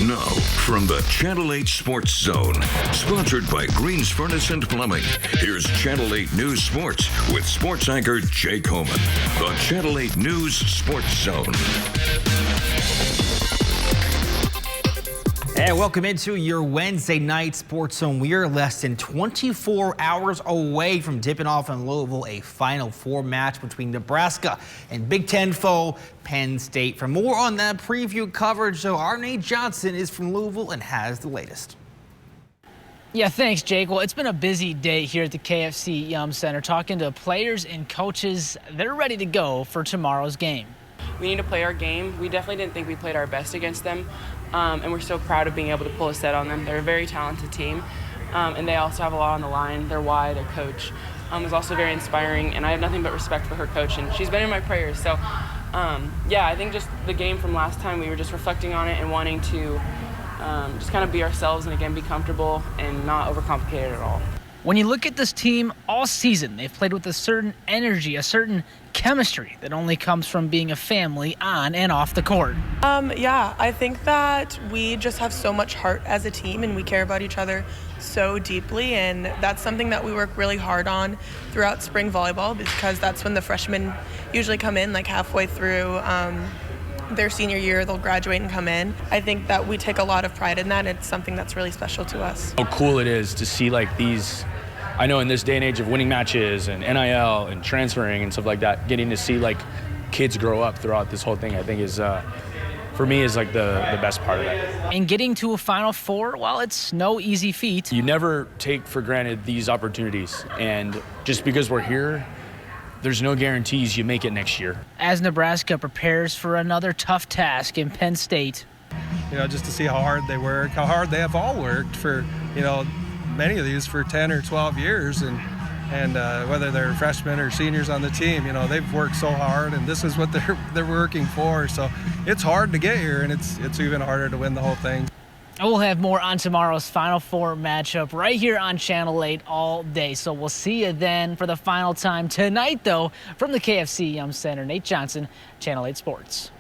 Now, from the Channel 8 Sports Zone, sponsored by Greens Furnace and Plumbing, here's Channel 8 News Sports with sports anchor Jake Homan. The Channel 8 News Sports Zone. Hey, welcome into your Wednesday night Sports Zone. We are less than 24 hours away from tipping off in Louisville a Final Four match between Nebraska and Big Ten foe Penn State. For more on that preview coverage, so our Nate Johnson is from Louisville and has the latest. Yeah, thanks, Jake. Well, it's been a busy day here at the KFC Yum Center, talking to players and coaches. They're ready to go for tomorrow's game. We need to play our game. We definitely didn't think we played our best against them, and we're so proud of being able to pull a set on them. They're a very talented team, and they also have a lot on the line. Their Y, their coach, is also very inspiring, and I have nothing but respect for her coach, and she's been in my prayers. So, yeah, I think just the game from last time, we were just reflecting on it and wanting to just kind of be ourselves and, again, be comfortable and not overcomplicate it at all. When you look at this team all season, they've played with a certain energy, a certain chemistry that only comes from being a family on and off the court. Yeah, I think that we just have so much heart as a team and we care about each other so deeply, and that's something that we work really hard on throughout spring volleyball, because that's when the freshmen usually come in, like halfway through their senior year. They'll graduate and come in. I think that we take a lot of pride in that. It's something that's really special to us. How cool it is to see like these, I know in this day and age of winning matches and NIL and transferring and stuff like that, getting to see like kids grow up throughout this whole thing, I think is, for me, is like the best part of it. And getting to a Final Four, well, it's no easy feat. You never take for granted these opportunities, and just because we're here, there's no guarantees you make it next year. As Nebraska prepares for another tough task in Penn State. You know, just to see how hard they work, how hard they have all worked for, you know, many of these for 10 or 12 years, and whether they're freshmen or seniors on the team, you know, they've worked so hard, and this is what they're working for. So it's hard to get here, and it's even harder to win the whole thing. And we'll have more on tomorrow's Final Four matchup right here on Channel 8 all day. So we'll see you then for the final time tonight, though, from the KFC Yum Center. Nate Johnson, Channel 8 Sports.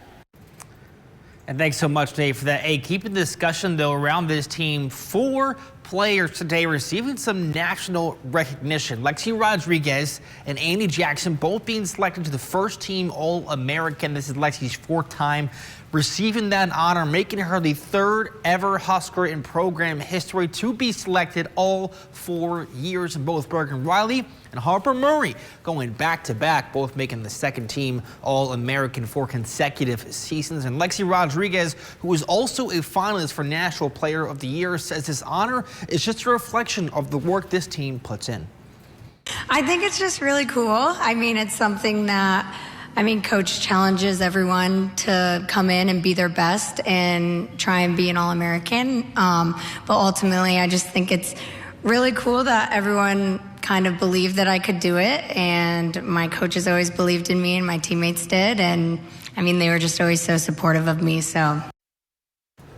And thanks so much, Nate, for that. Hey, keeping the discussion, though, around this team. 4 players today receiving some national recognition. Lexi Rodriguez and Annie Jackson both being selected to the first team All-American. This is Lexi's 4th time receiving that honor, making her the 3rd ever Husker in program history to be selected all 4 years. And both Bergen Riley and Harper Murray going back-to-back, both making the 2nd team All-American for consecutive seasons. And Lexi Rodriguez, who is also a finalist for National Player of the Year, says this honor is just a reflection of the work this team puts in. I think it's just really cool. I mean, it's something that, Coach challenges everyone to come in and be their best and try and be an All-American. But ultimately, I just think it's really cool that everyone kind of believed that I could do it. And my coaches always believed in me, and my teammates did. And, they were just always so supportive of me, so.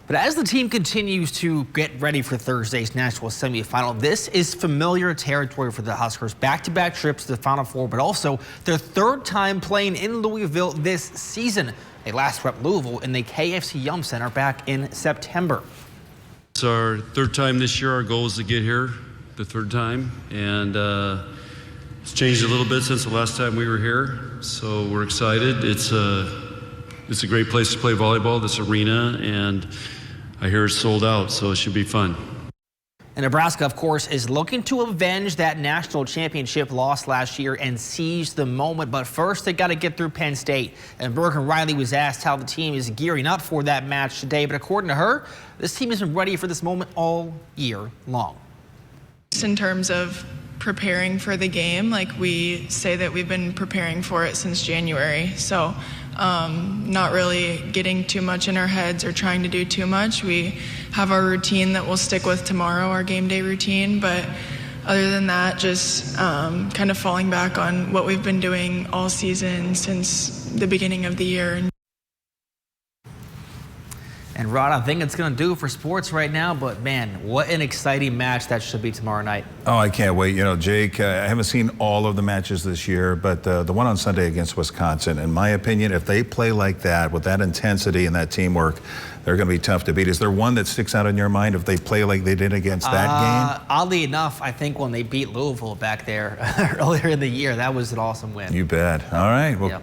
But as the team continues to get ready for Thursday's national semifinal, this is familiar territory for the Huskers. Back-to-back trips to the Final Four, but also their 3rd time playing in Louisville this season. They last swept Louisville in the KFC Yum Center back in September. It's our 3rd time this year. Our goal is to get here the 3rd time, and it's changed a little bit since the last time we were here, so we're excited. It's a great place to play volleyball, this arena, and I hear it's sold out, so it should be fun. And Nebraska, of course, is looking to avenge that national championship loss last year and seize the moment. But first, they got to get through Penn State. And Bergen Riley was asked how the team is gearing up for that match today. But according to her, this team has been ready for this moment all year long. In terms of preparing for the game, like we say that we've been preparing for it since January. So not really getting too much in our heads or trying to do too much. We have our routine that we'll stick with tomorrow, our game day routine, but other than that, just kind of falling back on what we've been doing all season since the beginning of the year. And Rod, I think it's going to do it for sports right now, but man, what an exciting match that should be tomorrow night. Oh, I can't wait. You know, Jake, I haven't seen all of the matches this year, but the one on Sunday against Wisconsin, in my opinion, if they play like that, with that intensity and that teamwork, they're going to be tough to beat. Is there one that sticks out in your mind if they play like they did against that game? Oddly enough, I think when they beat Louisville back there earlier in the year, that was an awesome win. You bet. All right. Well, Yep.